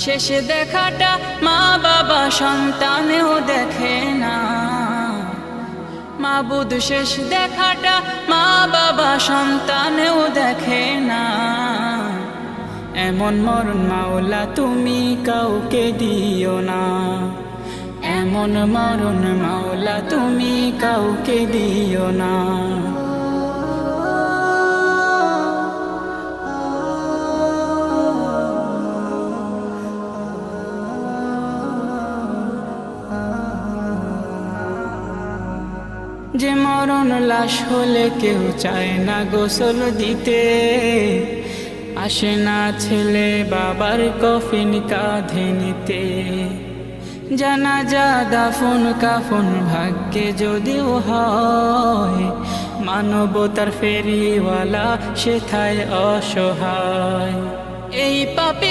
শেষ দেখাটা মা বাবা সন্তানেও দেখে না। মাবুদ শেষ দেখাটা মা বাবা সন্তানেও দেখে না। এমন মরণ মাওলা তুমি কাউকে দিও না। এমন মরণ মাওলা তুমি কাউকে দিও না। যে মরণ লাশ হলে কেউ চায় না গোসল দিতে, আসে না ছেলে বাবার কফিন কাঁধে নিতে। জানাজা দাফন কাফন ভাগ্যে যদিও হয়, মানবতার ফেরিওয়ালা সেথায় অসহায়। এই পাপী